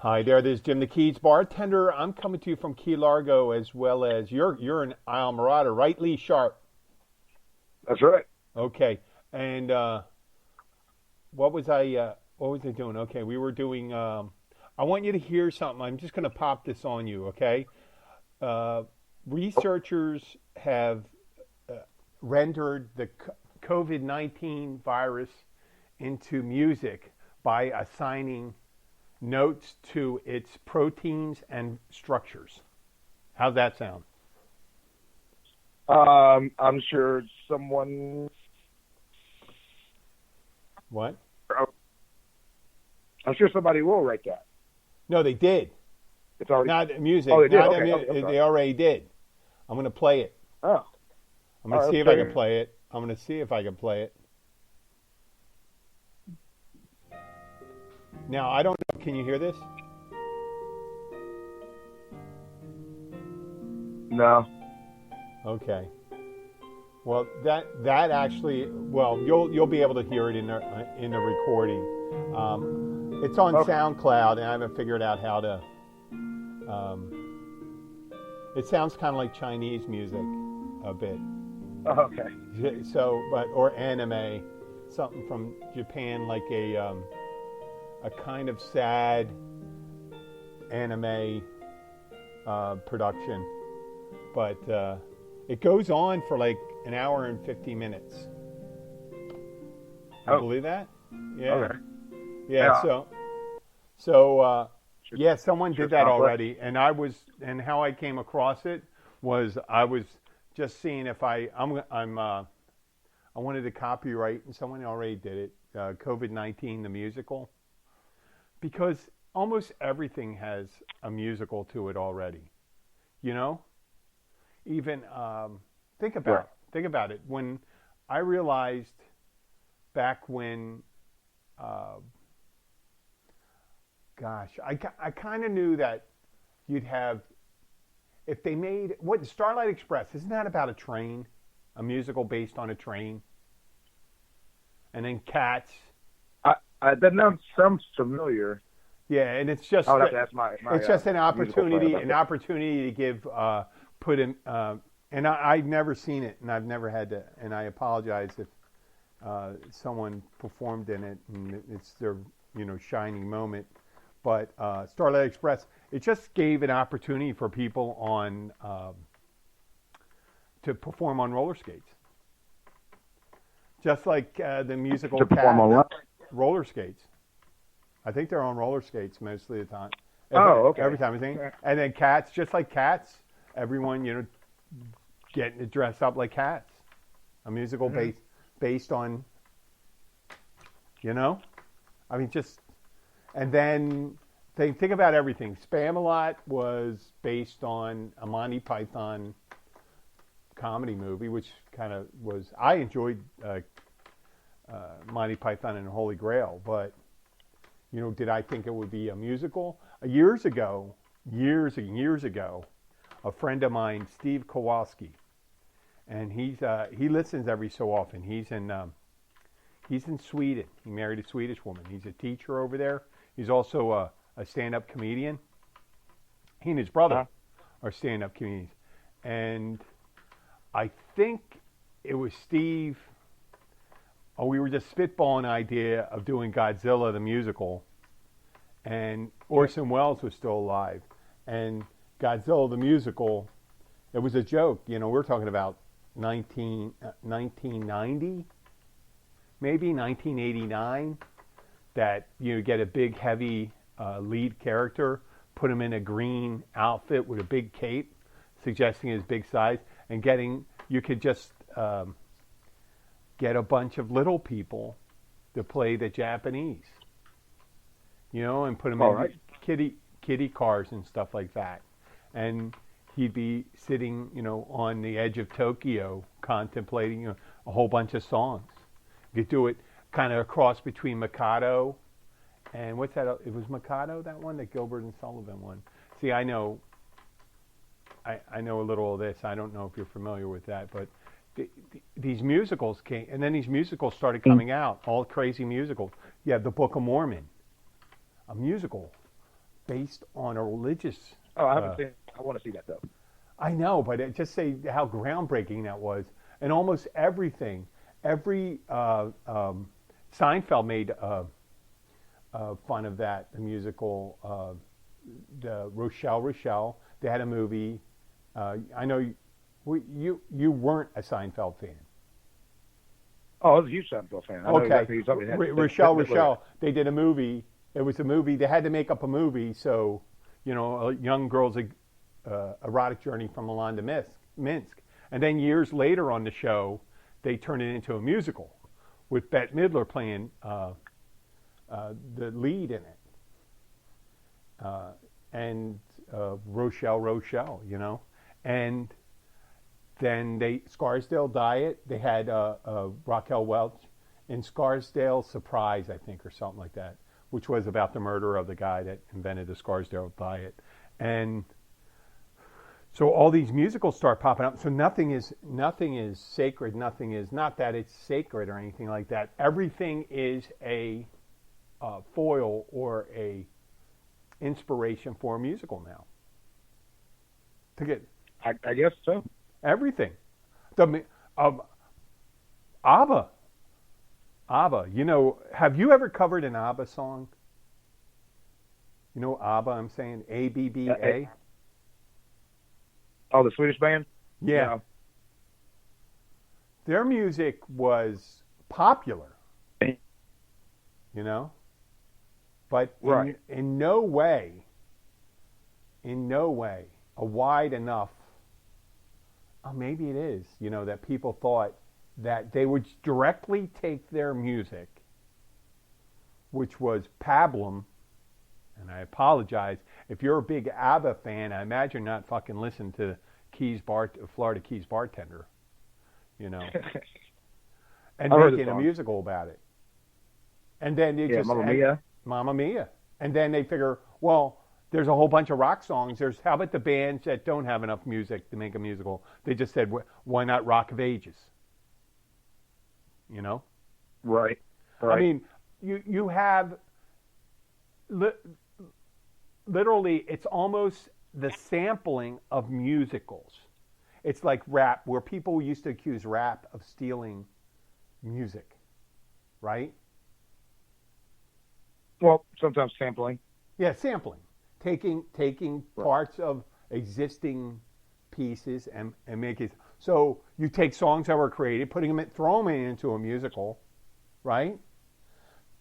Hi there, this is Jim the Keys bartender. I'm coming to you from Key Largo as well as you're in Isle Morada, right, Lee Sharp? That's right. Okay. And what was I doing? Okay, we were doing I want you to hear something. I'm just going to pop this on you, okay? Uh, Researchers have rendered the COVID-19 virus into music by assigning notes to its proteins and structures. How's that sound? I'm sure someone. What? I'm sure somebody will write that. No, they did. It's already. Not music. Oh, they did. Not Okay. Okay. I'm sorry. they already did. I'm going to play it. Oh. I'm All going to right. see Let's if I take can it. play it. I'm going to see if I can play it. Now, I don't know. Can you hear this? No. Okay. Well, that actually, well, you'll be able to hear it in the recording. It's on Okay. SoundCloud, and I haven't figured out how to. It sounds kind of like Chinese music, a bit. Oh, okay. So, but or anime, something from Japan, like a kind of sad anime production, but it goes on for like an hour and 50 minutes. You Oh. believe that? Yeah, Okay. yeah. Yeah. So Sure. yeah, someone Sure. did that Complex. already, and how I came across it was I was just seeing if I wanted to copyright, and someone already did it. COVID-19, the musical, because almost everything has a musical to it already. You know, even Right. think about it. When I realized back when, uh, gosh, I kind of knew that you'd have if they made what Starlight Express, isn't that about a train, a musical based on a train, and then Cats. That name sounds familiar. Yeah, and I would have to ask my it's just musical friend about an that. opportunity to give put in and I've never seen it, and I've never had to, and I apologize if someone performed in it and it's their shining moment. But Starlight Express, it just gave an opportunity for people on to perform on roller skates, just like the musical To perform on Cats, what? roller skates. I think they're on roller skates most of the time. Oh, Every okay. time I think, Okay. and then Cats, just like Cats, everyone getting to dress up like Cats, a musical Hmm. based on I mean just and then think about everything. Spam-A-Lot was based on a Monty Python comedy movie, which kind of was I enjoyed Monty Python and the Holy Grail, but did I think it would be a musical? Years ago, a friend of mine, Steve Kowalski, and he listens every so often. He's in Sweden. He married a Swedish woman. He's a teacher over there. He's also a stand-up comedian. He and his brother Uh-huh. are stand-up comedians, and I think it was Steve. Oh, we were just spitballing an idea of doing Godzilla the musical, and Sure. Orson Welles was still alive, and Godzilla the musical. It was a joke, we're talking about 1990, maybe 1989. That you get a big, heavy lead character, put him in a green outfit with a big cape, suggesting his big size, and you could just get a bunch of little people to play the Japanese, and put them All in right. kitty cars and stuff like that. And he'd be sitting, on the edge of Tokyo contemplating, a whole bunch of songs. You could do it kind of a cross between Mikado and what's that? It was Mikado, that one, that Gilbert and Sullivan one. See, I know a little of this. I don't know if you're familiar with that, but these musicals came, and then these musicals started coming out, all crazy musicals. You have the Book of Mormon, a musical based on a religious. Oh, I haven't seen. I want to see that though. I know, but just say how groundbreaking that was, and almost everything. Every Seinfeld made fun of that. The musical, the Rochelle. They had a movie. I know you weren't a Seinfeld fan. Oh, I was a huge Seinfeld fan. I know exactly who you're talking about. Rochelle. They did a movie. It was a movie. They had to make up a movie, so a young girl's erotic journey from Milan to Minsk. And then years later on the show, they turned it into a musical with Bette Midler playing the lead in it. And Rochelle, And then Scarsdale Diet, they had Raquel Welch in Scarsdale Surprise, I think, or something like that, which was about the murder of the guy that invented the Scarsdale Diet. And so all these musicals start popping up. So nothing is sacred. Nothing is, not that it's sacred or anything like that. Everything is a foil or a inspiration for a musical now. To get, I guess so. Everything. ABBA. Have you ever covered an ABBA song? ABBA, I'm saying ABBA. Oh, the Swedish band? Yeah. No. Their music was popular, but right. in no way, a wide enough, maybe it is, that people thought that they would directly take their music, which was pablum, and I apologize. If you're a big ABBA fan, I imagine not fucking listen to Florida Keys Bartender, and making a musical about it. And then they Mamma Mia. And then they figure, well, there's a whole bunch of rock songs. How about the bands that don't have enough music to make a musical? They just said, why not Rock of Ages? Right. I mean, you have literally, it's almost the sampling of musicals. It's like rap, where people used to accuse rap of stealing music, right? Well, sometimes sampling. Yeah, sampling. Taking parts of existing pieces and make it. So you take songs that were created, throw them into a musical, right?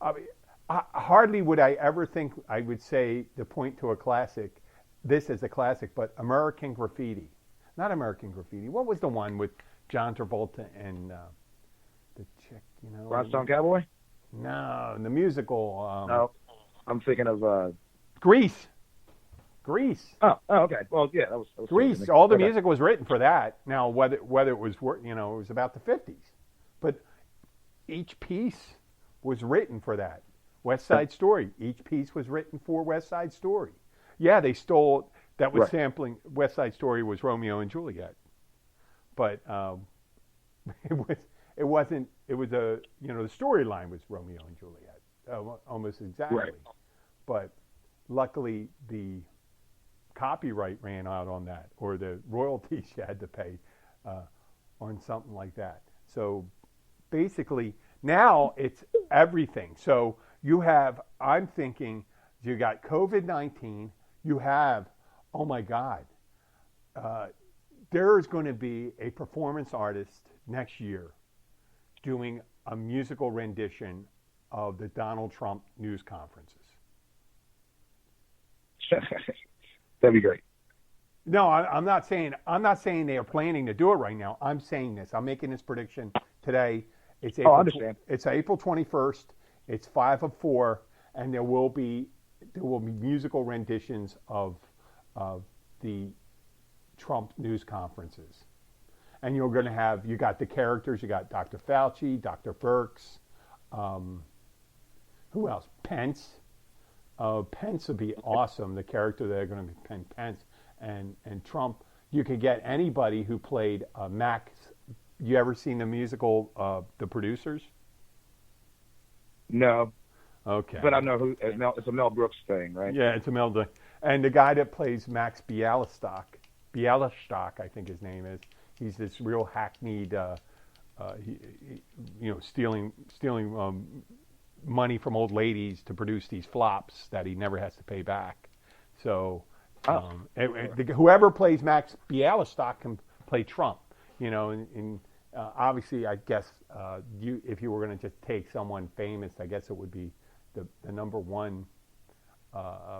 I mean, hardly would I ever think I would say to point to a classic, this is a classic, but American Graffiti. Not American Graffiti. What was the one with John Travolta and the chick, Rhinestone Cowboy? No, the musical. No, I'm thinking of Grease. Oh, okay. Well, yeah, that was Grease. All the music was written for that. Now, whether it was, it was about the 50s, but each piece was written for that. West Side Story. Each piece was written for West Side Story. Yeah, they stole. That was sampling. West Side Story was Romeo and Juliet, but it wasn't. It was the storyline was Romeo and Juliet, almost exactly. Right. But luckily, the copyright ran out on that, or the royalties you had to pay on something like that. So basically, now it's everything. So I'm thinking, you got COVID-19. You have, oh my God, there is going to be a performance artist next year doing a musical rendition of the Donald Trump news conferences. That'd be great. No, I'm not saying they are planning to do it right now. I'm saying this. I'm making this prediction today. It's April, I understand. It's April 21st. It's 5 of 4, and there will be musical renditions of the Trump news conferences. And you got the characters. You got Dr. Fauci, Dr. Birx, who else? Pence. Pence would be awesome. The character they're going to be Pence and Trump. You could get anybody who played Max. You ever seen the musical The Producers? No. Okay. But I know who. It's a Mel Brooks thing, right? Yeah, it's a Mel. And the guy that plays Max Bialystock, I think his name is, he's this real hackneyed, stealing money from old ladies to produce these flops that he never has to pay back. So whoever plays Max Bialystock can play Trump. And obviously, I guess if you were going to just take someone famous, I guess it would be the number one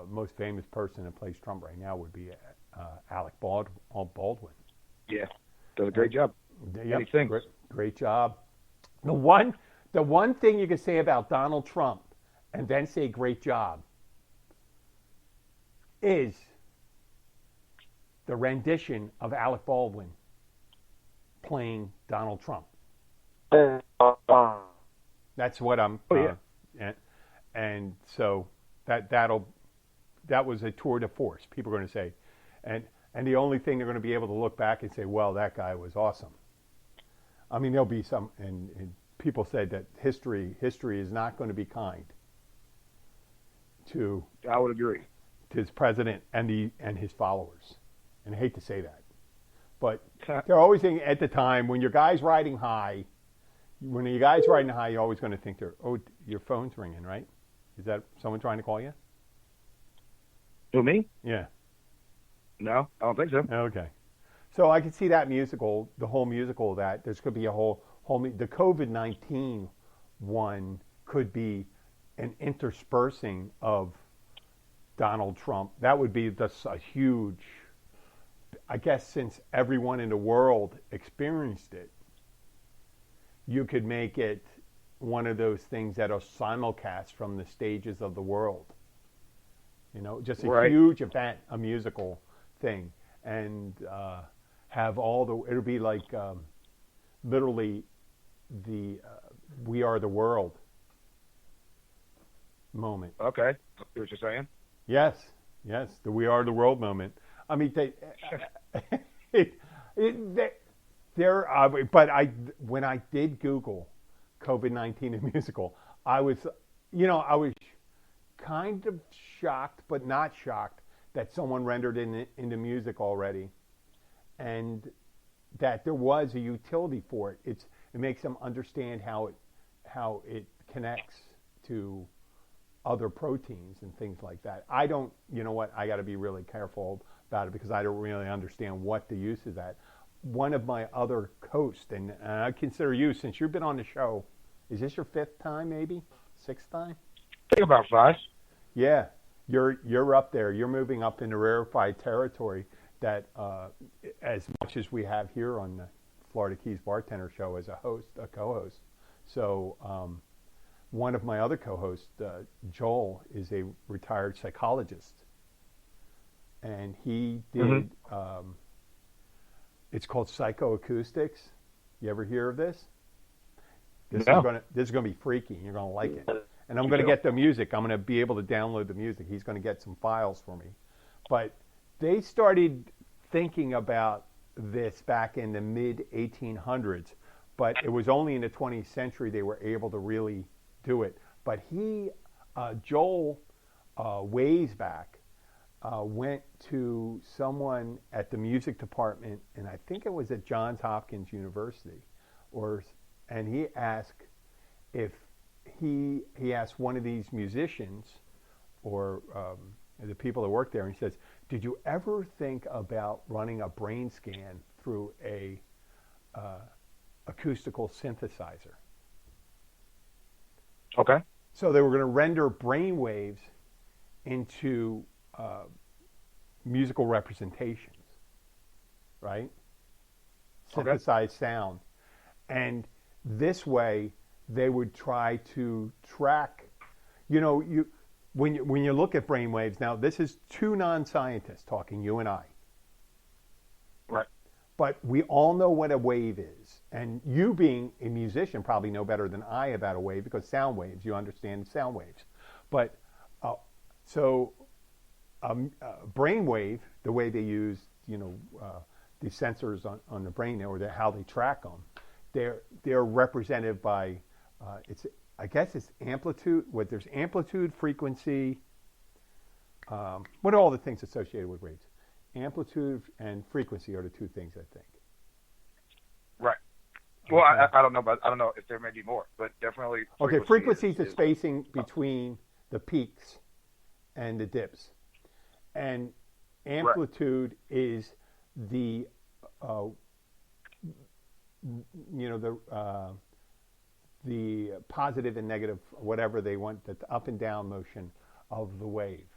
most famous person that plays Trump right now would be Alec Baldwin. Yeah, does a great job. Yep, great job. The one thing you can say about Donald Trump, and then say great job, is the rendition of Alec Baldwin playing Donald Trump. That's what I'm. And so that was a tour de force. People are going to say, and the only thing they're going to be able to look back and say, well, that guy was awesome. I mean, there'll be some, and people said that history is not going to be kind to. I would agree. To his president and his followers, and I hate to say that, but they're always thinking at the time when your guy's riding high. When your guy's riding high, you're always going to think your phone's ringing, right? Is that someone trying to call you? Who, me? Yeah. No, I don't think so. Okay. So I could see that musical, the whole musical of that. There's going to be a whole the COVID-19 one could be an interspersing of Donald Trump. That would be just a huge, I guess, since everyone in the world experienced it, you could make it one of those things that are simulcast from the stages of the world. Just a huge event, a musical thing, and have it'll be like literally the We Are the World moment. Okay, see what you're saying? Yes, the We Are the World moment. I mean, when I did Google COVID-19 and musical, I was kind of shocked, but not shocked that someone rendered it into music already, and that there was a utility for it. It makes them understand how it connects to other proteins and things like that. I don't, I got to be really careful about it because I don't really understand what the use is at. One of my other hosts, and I consider you, since you've been on the show, is this your fifth time, maybe sixth time? I think about 5. Yeah, you're up there. You're moving up into rarefied territory. That as much as we have here on the Florida Keys Bartender Show as a co-host. So one of my other co-hosts, Joel, is a retired psychologist, and he did. It's called psychoacoustics. You ever hear of this? This is gonna be freaky. You're gonna like it. And I'm gonna get the music. I'm gonna be able to download the music. He's gonna get some files for me. But they started thinking about this back in the mid 1800s, but it was only in the 20th century they were able to really do it. But Joel, ways back, went to someone at the music department, and I think it was at Johns Hopkins University, and he asked if he asked one of these musicians or the people that work there, and he says, "Did you ever think about running a brain scan through a acoustical synthesizer?" Okay. So they were going to render brain waves into musical representations, right? Synthesized sound. And this way, they would try to track, when you look at brain waves, now this is two non-scientists talking, you and I. Right. But we all know what a wave is. And you being a musician probably know better than I about a wave because sound waves, you understand sound waves. But brain wave, the way they use, the sensors on the brain or how they track them, they're represented by, I guess it's amplitude. There's amplitude, frequency, What are all the things associated with waves? Amplitude and frequency are the two things, I think. Right. Well, okay. I don't know, but I don't know if there may be more, but definitely. Frequency is the spacing between the peaks and the dips, and amplitude is the the positive and negative, whatever they want, the up and down motion of the wave,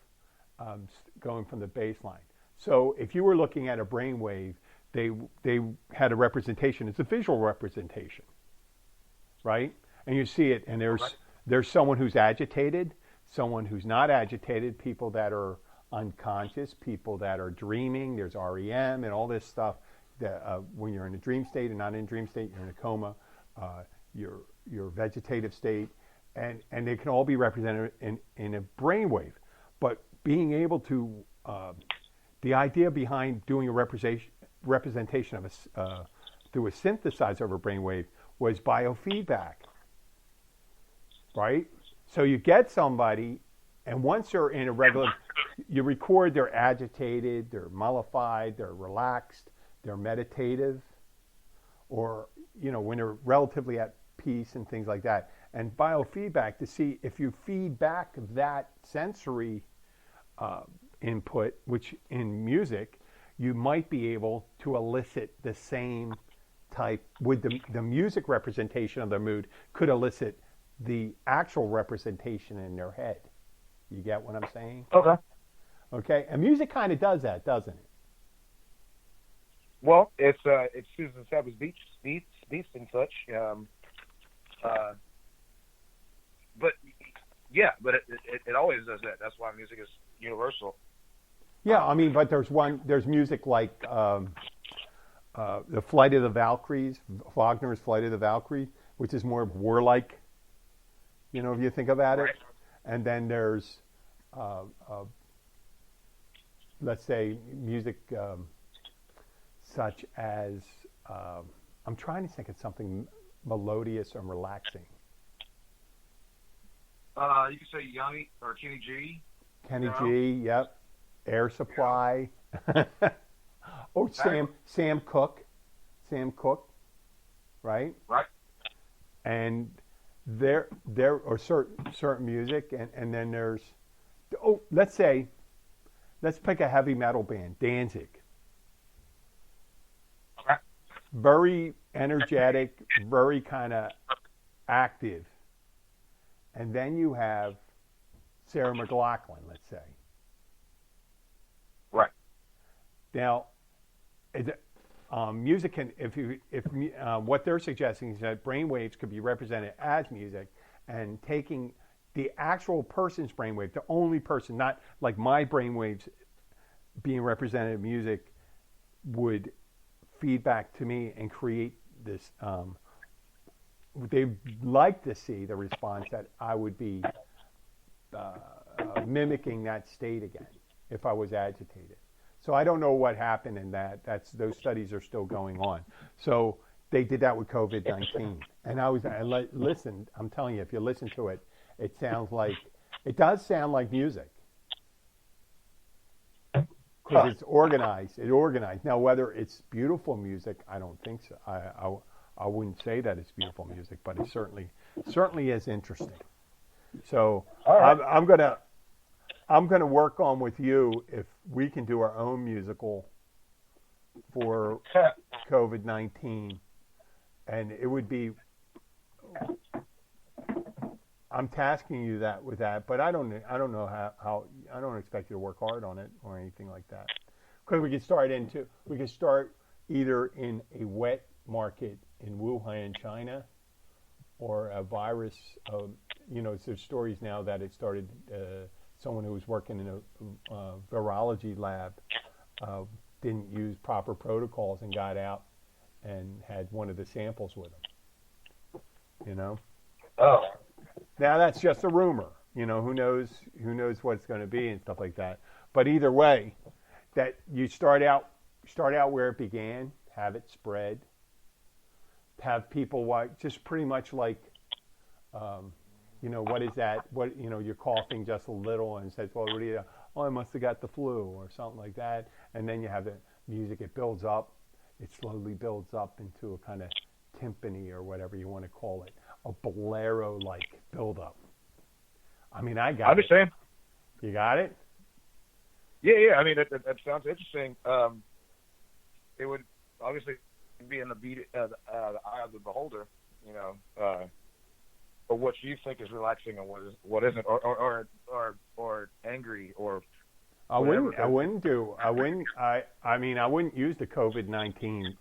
going from the baseline. So if you were looking at a brain wave, they had a representation. It's a visual representation, right? And you see it, and there's someone who's agitated, someone who's not agitated, people that are unconscious, people that are dreaming. There's REM and all this stuff. That, when you're in a dream state and not in a dream state, you're in a coma, your vegetative state, and they can all be represented in a brainwave. But being able to, the idea behind doing a representation of through a synthesizer of a brainwave was biofeedback, right? So you get somebody, and once they're in a regular, you record they're agitated, they're mollified, they're relaxed, they're meditative, or when they're relatively at peace and things like that. And biofeedback to see if you feed back that sensory input, which in music you might be able to elicit the same type with the music representation of their mood could elicit the actual representation in their head. You get what I'm saying? Okay. And music kind of does that, doesn't it? Well, it's Susan Sabbath's beats and such. But yeah, but it always does that. That's why music is universal. Yeah, I mean, but there's music like the Flight of the Valkyries, Wagner's Flight of the Valkyries, which is more warlike, if you think about it. And then there's, let's say, music such as, I'm trying to think of something melodious or relaxing. You could say Yanni or Kenny G. Kenny G, yep. Air Supply. Oh, Sam Cooke, right? Right. And there are certain music, and then there's, let's pick a heavy metal band, Danzig. Okay. Very energetic, very kind of active. And then you have Sarah McLachlan, let's say. Right. Now, music can, what they're suggesting is that brainwaves could be represented as music, and taking the actual person's brainwave, the only person, not like my brainwaves being represented in music, would feed back to me and create this. They'd like to see the response that I would be mimicking that state again if I was agitated. So I don't know what happened in that. Those studies are still going on. So they did that with COVID-19. And listen, I'm telling you, if you listen to it, it does sound like music. Because it's organized. Now, whether it's beautiful music, I don't think so. I wouldn't say that it's beautiful music, but it certainly is interesting. So right. I'm gonna work on with you if we can do our own musical for COVID-19, and it would be. I'm tasking you with that, but I don't know how I don't expect you to work hard on it or anything like that. Because we could start either in a wet market in Wuhan, China, or a virus. There's stories now that it started. Someone who was working in a virology lab didn't use proper protocols and got out and had one of the samples with them. Oh. Now that's just a rumor. Who knows what it's going to be and stuff like that. But either way, that you start out where it began, have it spread, have people just pretty much like, what is that? What you're coughing just a little and says, well, what do you? oh, I must have got the flu or something like that. And then you have the music, it builds up, it slowly builds up into a kind of timpani or whatever you want to call it, a bolero-like build-up. I mean, I I got it. understand. You got it? Yeah. I mean, that sounds interesting. It would obviously be in the eye of the beholder, you know. Or what you think is relaxing and what isn't, or angry or I whatever. wouldn't. I wouldn't do. I wouldn't. I mean, I wouldn't use the COVID-19.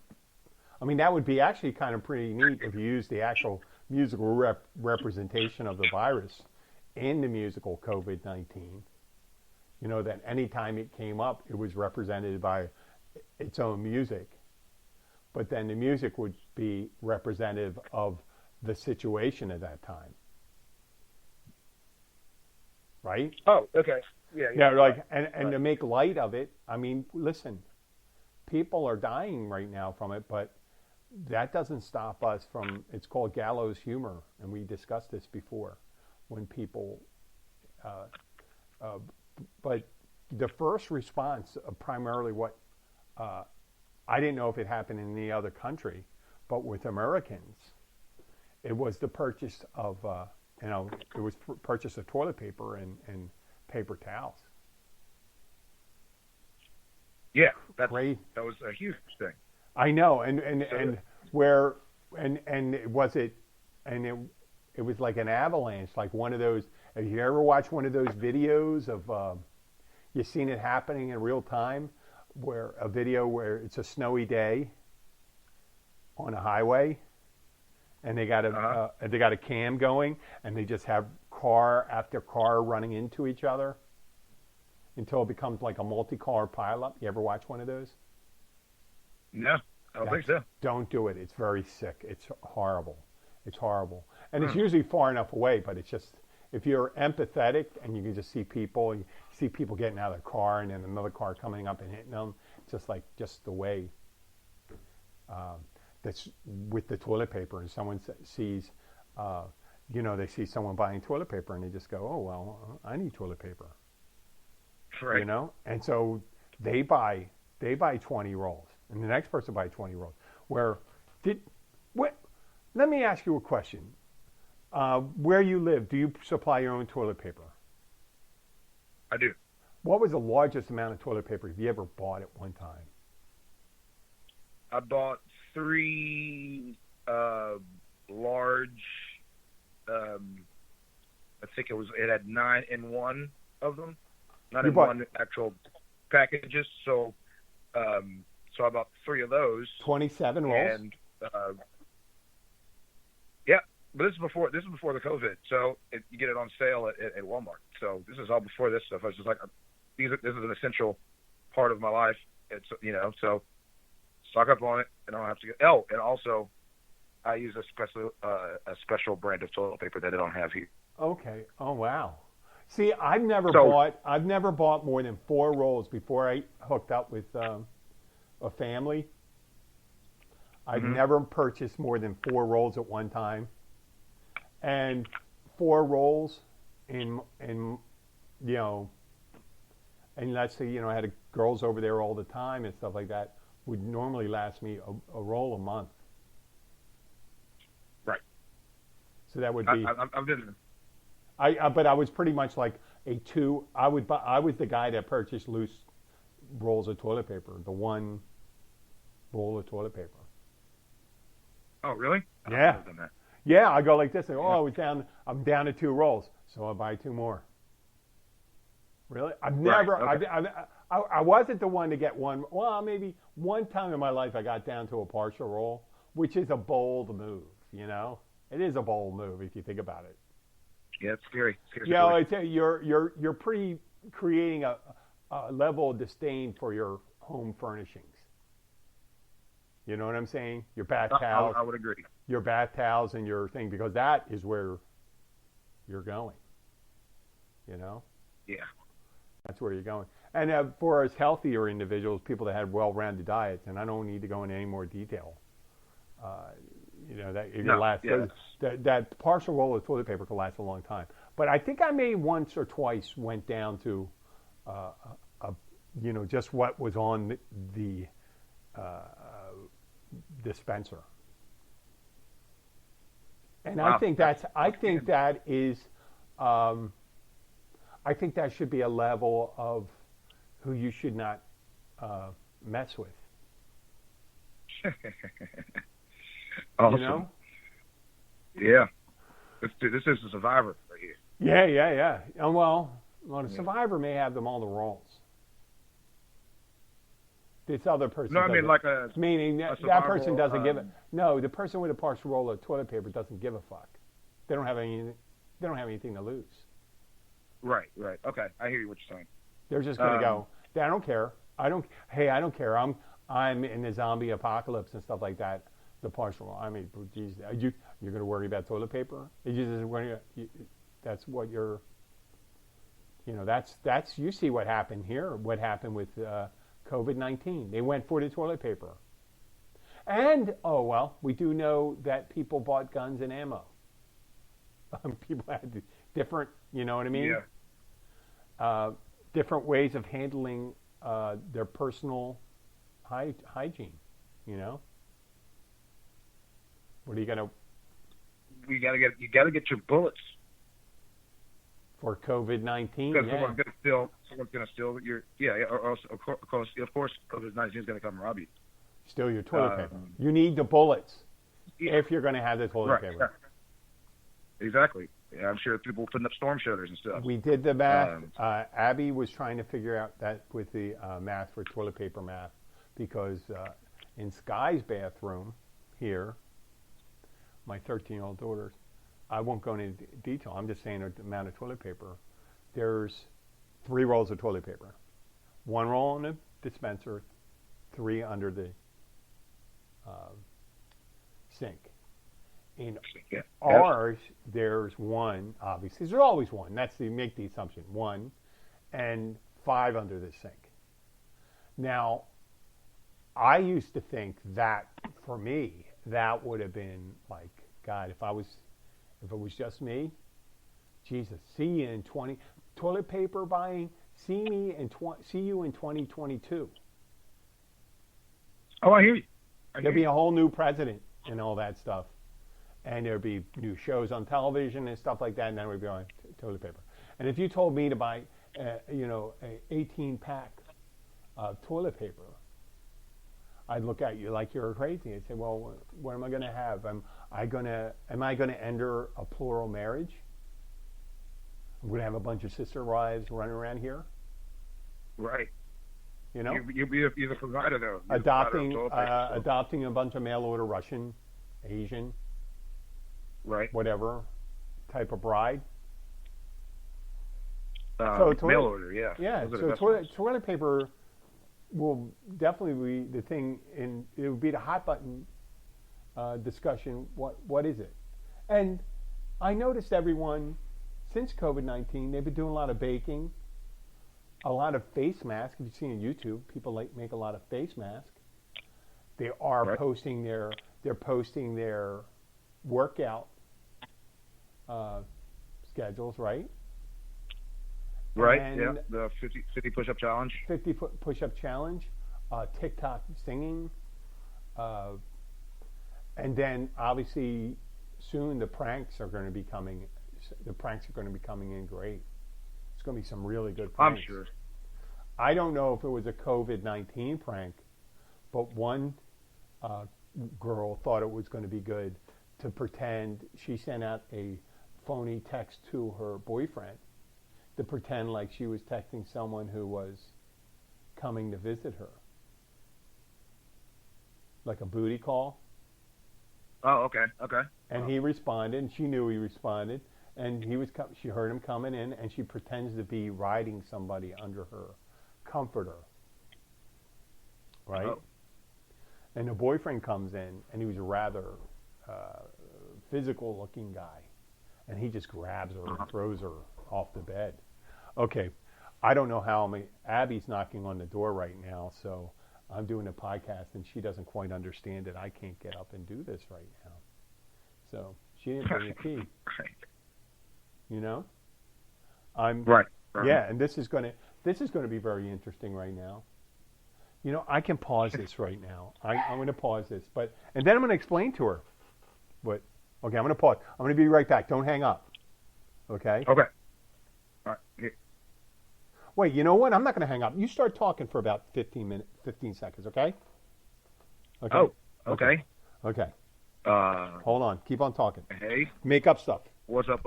I mean, that would be actually kind of pretty neat if you used the actual musical representation of the virus in the musical COVID-19. You know, that anytime it came up, it was represented by its own music. But then the music would be representative of the situation at that time. Right? Oh, okay. Yeah. Yeah, like, and Right. to make light of it, I mean, listen, people are dying right now from it, but that doesn't stop us from, it's called gallows humor, and we discussed this before, when people, uh, uh, but the first response, primarily what, I didn't know if it happened in any other country, but with Americans, it was the purchase of, it was purchase of toilet paper and paper towels. Yeah, Great. that was a huge thing. I know, and where and it was it, and it was like an avalanche, like one of those. Have you ever watched one of those videos of you seen it happening in real time, where a video where it's a snowy day on a highway, and they got a cam going, and they just have car after car running into each other until it becomes like a multi-car pileup. You ever watch one of those? No, I don't think so. Don't do it. It's very sick. It's horrible. It's horrible. And it's usually far enough away, but it's just, if you're empathetic and you can just see people, you see people getting out of the car and then another car coming up and hitting them, it's just the way that's with the toilet paper. And someone sees, they see someone buying toilet paper and they just go, oh, well, I need toilet paper. Right. You know? And so they buy 20 rolls. And the next person buys 20 rolls. Let me ask you a question. Where you live, do you supply your own toilet paper? I do. What was the largest amount of toilet paper you ever bought at one time? I bought 3 large. I think it had 9 in 1 of them. Not in one actual packages. So I bought 3 of those. 27 rolls. And yeah, but this is before the COVID. So you get it on sale at Walmart. So this is all before this stuff. I was just like, this is an essential part of my life. It's so stock up on it, and I don't have to get. Oh, and also, I use a special brand of toilet paper that I don't have here. Okay. Oh wow. See, I've never bought more than 4 rolls before I hooked up with a family. I've never purchased more than 4 rolls at one time, and 4 rolls in and let's say I had girls over there all the time and stuff like that, would normally last me a roll a month. Right. So that would be. I'm visiting. But I was pretty much like a 2. I was the guy that purchased loose rolls of toilet paper, the 1 roll of toilet paper. Oh, really? Yeah. Yeah, I go like this. I'm down to 2 rolls, so I buy 2 more. Really? I've never. Right, okay. I wasn't the one to get one. Well, maybe one time in my life I got down to a partial roll, which is a bold move. It is a bold move if you think about it. Yeah, it's scary. You're pretty creating a level of disdain for your home furnishings. You know what I'm saying? Your bath towels. I would agree. Your bath towels and your thing, because that is where you're going. Yeah. That's where you're going. And for us healthier individuals, people that have well-rounded diets, and I don't need to go into any more detail. That partial roll of toilet paper could last a long time. But I think I may once or twice went down to a just what was on the uh, dispenser. And Wow. I think that is, I think that should be a level of who you should not mess with. Awesome. You know? Yeah. This is a survivor right here. Yeah. And well, the survivor may have them all the roles. This other person No, I mean doesn't. like a Meaning a that person survival. doesn't give it. No, the person with a partial roll of toilet paper doesn't give a fuck. They don't have any. They don't have anything to lose. Right. Okay, I hear you what you're saying. They're just going to go. I don't care. Hey, I don't care. I'm in the zombie apocalypse and stuff like that. The partial. I mean, geez, you're going to worry about toilet paper? That's what you're. That's you see what happened here. What happened with COVID-19? They went for the toilet paper. And we do know that people bought guns and ammo. People had different, you know what I mean? Yeah. Different ways of handling their personal hygiene. What are you gonna You gotta get your bullets for COVID-19? because Yeah. someone's gonna steal your or else, of course COVID-19 is gonna come and rob you. Still your toilet paper. You need the bullets Yeah. if you're going to have the toilet paper. Right. Exactly. Yeah, I'm sure people putting up storm shelters and stuff. We did the math. Abby was trying to figure out that with the math for toilet paper math because in Sky's bathroom here, my 13-year-old daughter, I won't go into detail. I'm just saying the amount of toilet paper. There's 3 rolls of toilet paper. 1 roll in the dispenser, 3 under the sink. In ours, there's 1, obviously. There's always 1. Make the assumption. 1 and 5 under the sink. Now, I used to think that, for me, that would have been like, God, if it was just me, Jesus, see you in toilet paper buying, see you in 2022. Oh, I hear you. There'll be a whole new president and all that stuff. And there'd be new shows on television and stuff like that, and then we'd be on toilet paper. And if you told me to buy, a 18-pack of toilet paper, I'd look at you like you're crazy. I'd say, well, what am I going to have? Am I going to enter a plural marriage? I'm going to have a bunch of sister wives running around here? Right. You're the provider, though. Adopting a bunch of mail order Russian, Asian, right, whatever type of bride. Mail order, yeah. Yeah. So toilet paper will definitely be the thing, and it would be the hot button discussion. What is it? And I noticed everyone since COVID-19, they've been doing a lot of baking. A lot of face masks. If you've seen on YouTube, people make a lot of face masks. They are posting their workout schedules, right? Right. And yeah. The 50 push-up challenge. 50 push-up challenge. TikTok singing. And then obviously soon the pranks are going to be coming. The pranks are going to be coming in great. It's going to be some really good pranks. I'm sure. I don't know if it was a COVID-19 prank, but one girl thought it was going to be good to pretend she sent out a phony text to her boyfriend to pretend like she was texting someone who was coming to visit her. Like a booty call. Oh, okay. And he responded, and she knew he responded. And she heard him coming in, and she pretends to be riding somebody under her comforter, right? Oh. And the boyfriend comes in, and he was a rather physical-looking guy, and he just grabs her and throws her off the bed. Okay, I don't know how Abby's knocking on the door right now, so I'm doing a podcast, and she doesn't quite understand that I can't get up and do this right now. So she didn't bring a key. Right. I'm right. Yeah, and this is This is going to be very interesting right now. You know, I can pause this right now. I'm going to pause this, and then I'm going to explain to her. But okay, I'm going to pause. I'm going to be right back. Don't hang up. Okay. Okay. All right. Yeah. Wait. You know what? I'm not going to hang up. You start talking for about 15 seconds. Okay. Okay. Oh. Okay. Okay. Hold on. Keep on talking. Hey. Make up stuff. What's up?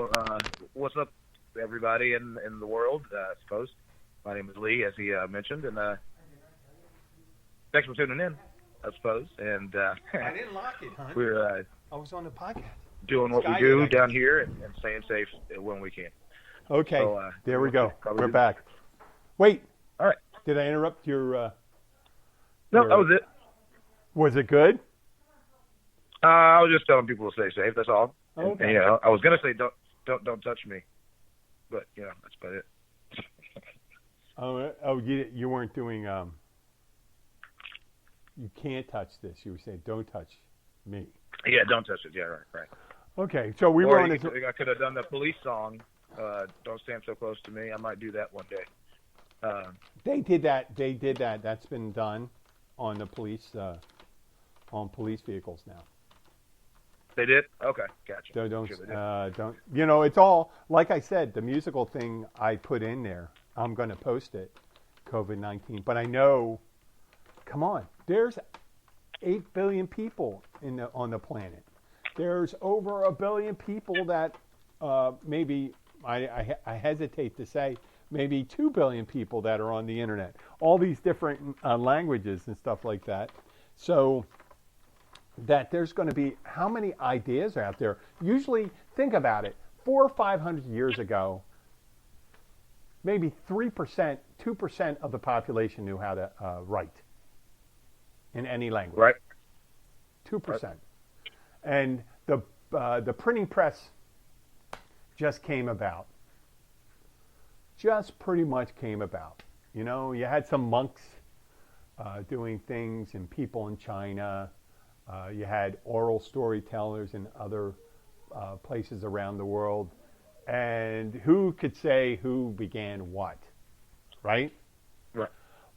What's up, everybody in the world? I suppose. My name is Lee, as he mentioned, and thanks for tuning in. I suppose, and I didn't lock it, hon. we're I was on the podcast. doing what we do down here and staying safe when we can. Okay. So, there we go. We're good. back. Wait. All right. Did I interrupt your? No, that was it. Was it good? I was just telling people to stay safe. That's all. Okay. And, you know, I was gonna say don't touch me, but you know that's about it. You weren't doing. You can't touch this. You were saying don't touch me. Yeah, don't touch it. Yeah, right. Okay, so we Or were on this. I could have done the police song. Don't stand so close to me. I might do that one day. They did that. That's been done on the police vehicles now. They did? Okay, gotcha. So don't. Sure Don't. You know, it's all like I said. The musical thing I put in there. I'm going to post it. COVID-19, but I know. Come on, there's 8 billion people on the planet. There's over 1 billion people that maybe I hesitate to say maybe 2 billion people that are on the internet. All these different languages and stuff like that. So that there's going to be how many ideas are out there? Usually, think about it. 400 or 500 years ago, maybe 3%, 2% of the population knew how to write in any language. Right. 2%. Right. And the printing press just came about. Just pretty much came about. You know, you had some monks doing things and people in China. You had oral storytellers in other places around the world. And who could say who began what, right? Right.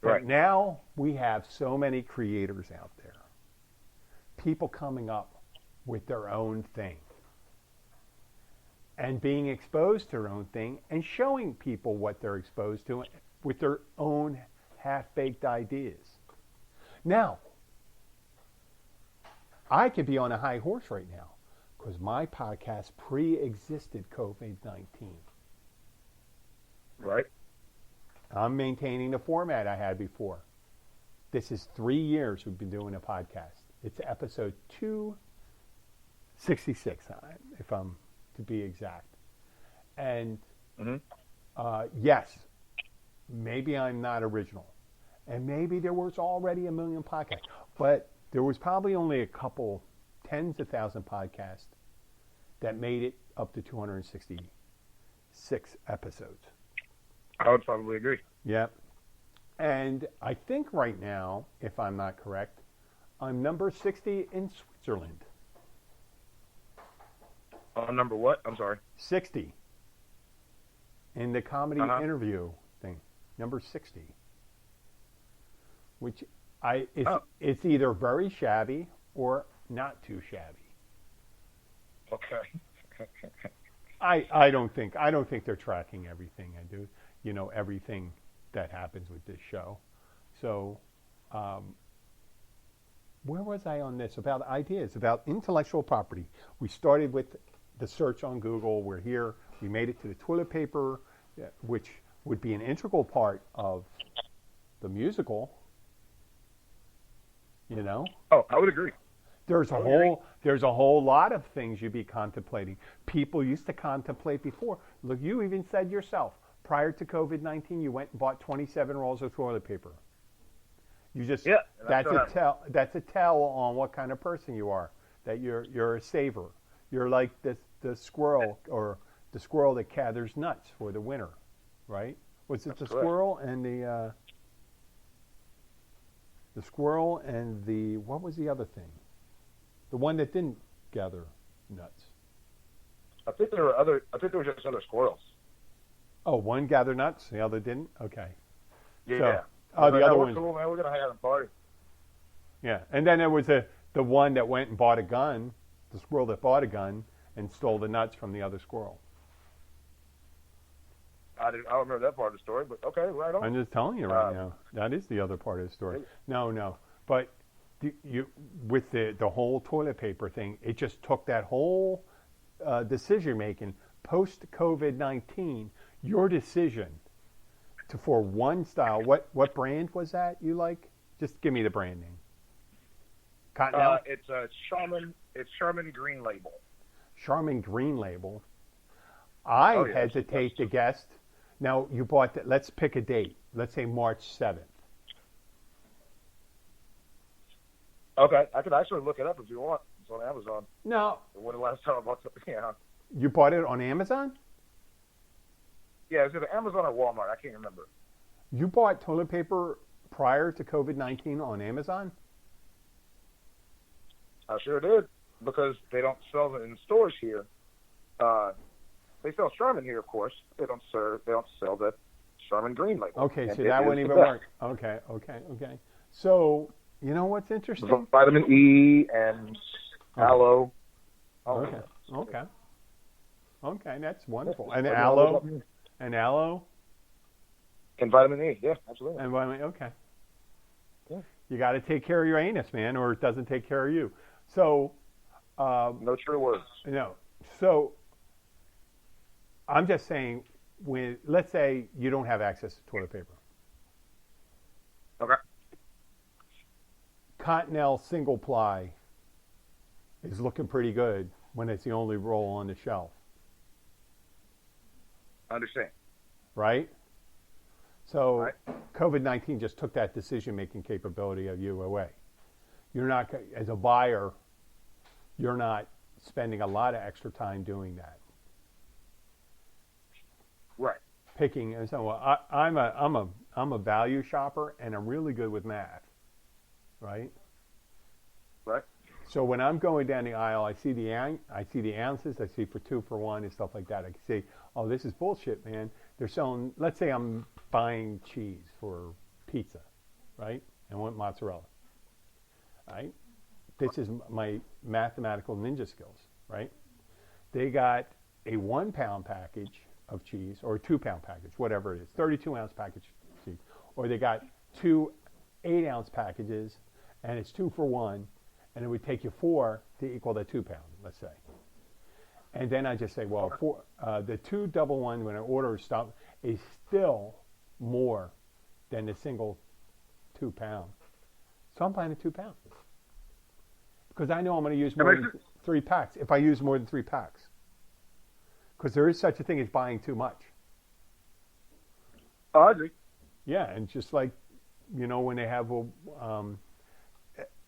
But Right. now we have so many creators out there. People coming up with their own thing. And being exposed to their own thing and showing people what they're exposed to with their own half-baked ideas. Now, I could be on a high horse right now because my podcast pre-existed COVID-19. Right. I'm maintaining the format I had before. This is 3 years we've been doing a podcast. It's episode 266, if I'm to be exact. And yes, maybe I'm not original. And maybe there was already 1 million podcasts. But there was probably only a couple, tens of thousands podcasts that made it up to 266 episodes. I would probably agree. Yep. And I think right now, if I'm not correct, I'm number 60 in Switzerland. Number what? I'm sorry. 60 in the comedy interview thing. Number 60. Which it's either very shabby or not too shabby. Okay. I don't think they're tracking everything I do. You know, everything that happens with this show. So, where was I on this? About ideas, about intellectual property. We started with the search on Google. We're here. We made it to the toilet paper, which would be an integral part of the musical. You know? Oh, I would agree. There's a whole lot of things you'd be contemplating. People used to contemplate before. Look, you even said yourself, prior to COVID-19, you went and bought 27 rolls of toilet paper. You just that's a tell on what kind of person you are. That you're a saver. You're like the squirrel or the squirrel that gathers nuts for the winter, right? Was it the squirrel and the squirrel and the what was the other thing? The one that didn't gather nuts. I think there were just other squirrels. Oh, one gathered nuts, the other didn't? Okay. Yeah. So, I was the like, other oh, we're one, cool, man. We're gonna hang out and party. yeah. And then there was the one that went and bought a gun, the squirrel that bought a gun and stole the nuts from the other squirrel. I don't remember that part of the story, but okay, right on. I'm just telling you right now. That is the other part of the story. No. But you with the whole toilet paper thing, it just took that whole decision making post COVID-19. Your decision for one style. What brand was that you like? Just give me the brand name. Cottonelle? It's Charmin. It's Charmin Green Label. Charmin Green Label. I Oh, yeah, hesitate to guess. Now you bought that. Let's pick a date. Let's say March 7th. Okay, I could actually look it up if you want. It's on Amazon. No, When the last time I bought something? Yeah, you bought it on Amazon. yeah, it's either Amazon or Walmart. I can't remember. You bought toilet paper prior to COVID-19 on Amazon. I sure did because they don't sell it in stores here. They sell Charmin here, of course. They don't sell the Charmin Green Label. Okay, And so it that is wouldn't the even best. work. Okay. So you know what's interesting? Vitamin E and aloe. Oh, Okay, that's wonderful. And Yeah. aloe, And vitamin E, yeah, absolutely. and vitamin. Okay. Yeah. You got to take care of your anus, man, or it doesn't take care of you. So, No true words. So I'm just saying, let's say you don't have access to toilet paper. Okay. Cottonelle single ply is looking pretty good when it's the only roll on the shelf, I understand. right? So Right. COVID-19 just took that decision-making capability of you away. You're not, as a buyer, you're not spending a lot of extra time doing that. Right. Picking, and so I'm a value shopper, and I'm really good with math, right? Right. So when I'm going down the aisle, I see the ounces, I see for 2 for 1 and stuff like that. I can say, oh, this is bullshit, man. They're selling. Let's say I'm buying cheese for pizza, right? And I want mozzarella, right? This is my mathematical ninja skills, right? They got a 1 pound package of cheese or a 2 pound package, whatever it is, 32-ounce package of cheese, or they got 2 8-ounce packages, and it's 2 for 1. And it would take you 4 to equal the 2 pound, let's say. And then I just say, well, the 2 double one when I order stuff is still more than the single 2 pound. So I'm buying a 2 pound because I know I'm going to use more than 3 packs if I use more than 3 packs. Because there is such a thing as buying too much. Oh, I agree. Yeah, and just like, when they have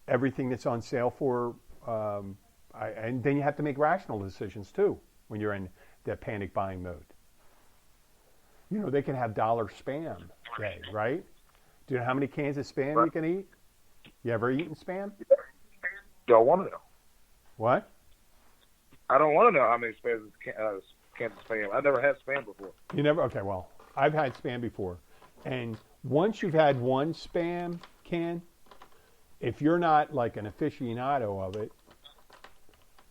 everything that's on sale for, and then you have to make rational decisions too when you're in that panic buying mode. They can have dollar spam day, right? Do you know how many cans of spam you can eat? You ever eaten spam? Don't want to know. What? I don't want to know how many cans of spam. I've never had spam before. You never? Okay, well, I've had spam before. And once you've had one spam can, if you're not like an aficionado of it,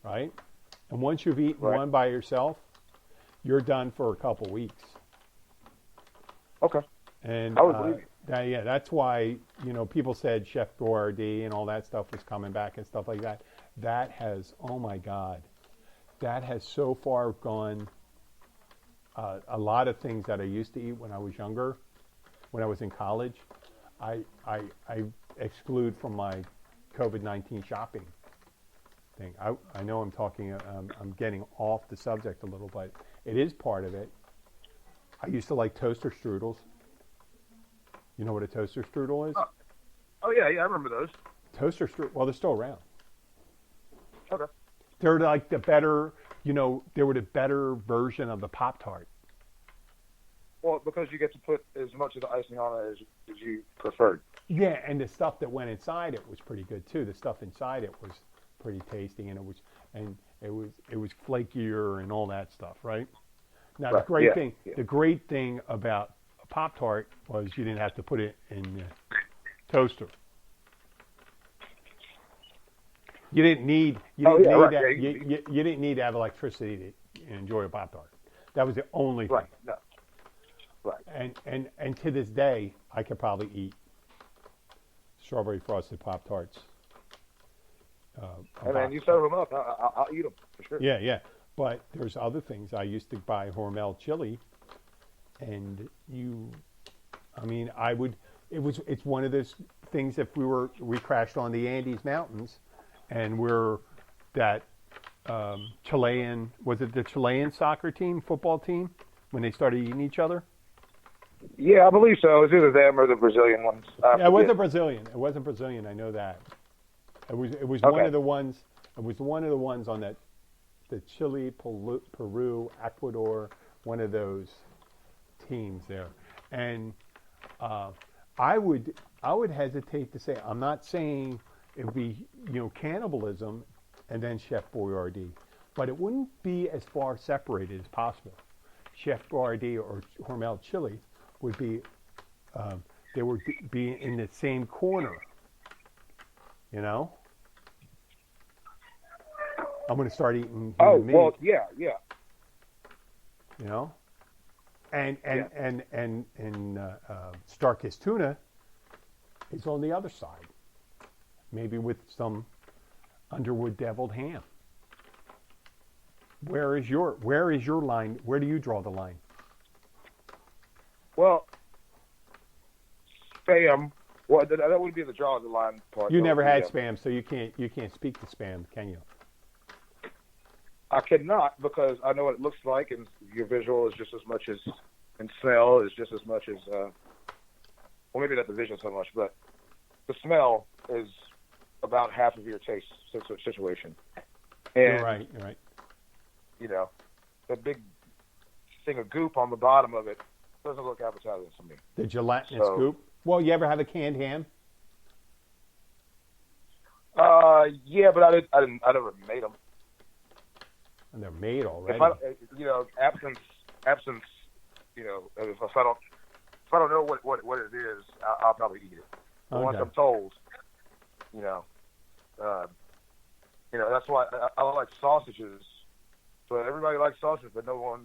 right? And once you've eaten one by yourself, you're done for a couple weeks. Okay. And I would believe you. That's why, people said Chef Boyardee and all that stuff was coming back and stuff like that. That has, oh my God, that has so far gone. A lot of things that I used to eat when I was younger, when I was in college, I exclude from my COVID-19 shopping thing. I know I'm talking, I'm getting off the subject a little, but it is part of it. I used to like toaster strudels. You know what a toaster strudel is? Oh yeah, I remember those. Toaster strudel, well, they're still around. Okay. They're like the better, they were the better version of the Pop-Tart. Well, because you get to put as much of the icing on it as you preferred. Yeah, and the stuff that went inside it was pretty good too. The stuff inside it was pretty tasty, and it was flakier and all that stuff, right? Now the great thing about a Pop-Tart was you didn't have to put it in the toaster. You didn't need you didn't need to have electricity to enjoy a Pop-Tart. That was the only thing. Right. No. Right. And to this day, I could probably eat strawberry frosted Pop-Tarts. And then you serve them up, I'll eat them for sure. Yeah, yeah. But there's other things. I used to buy Hormel chili, and it's one of those things. If we crashed on the Andes Mountains, and we're that Chilean, was it the Chilean soccer team, football team, when they started eating each other? Yeah, I believe so. It was either them or the Brazilian ones. Yeah, it wasn't Brazilian. It wasn't Brazilian. I know that. It was Okay. one of the ones. It was one of the ones on that, the Chile, Peru, Ecuador, one of those teams there. And I would hesitate to say, I'm not saying it would be cannibalism and then Chef Boyardee, but it wouldn't be as far separated as possible. Chef Boyardee or Hormel chili would be they would be in the same corner. I'm going to start eating human meat. Well, yeah. And Starkist tuna is on the other side, maybe with some Underwood deviled ham. Where is your line? Where do you draw the line? Well, Spam. Well, that would be the draw of the line part. You never had Spam, so you can't speak to Spam, can you? I cannot, because I know what it looks like, and your visual is just as much as, and smell is just as much as. Well, maybe not the vision so much, but the smell is about half of your taste situation. And, You're right. The big thing of goop on the bottom of it doesn't look appetizing to me. The gelatinous goop. Well, you ever have a canned ham? Yeah, but I never made them. And they're made already. Absence. If I don't know what it is, I'll probably eat it. But once I'm told, that's why I like sausages. But everybody likes sausages, but no one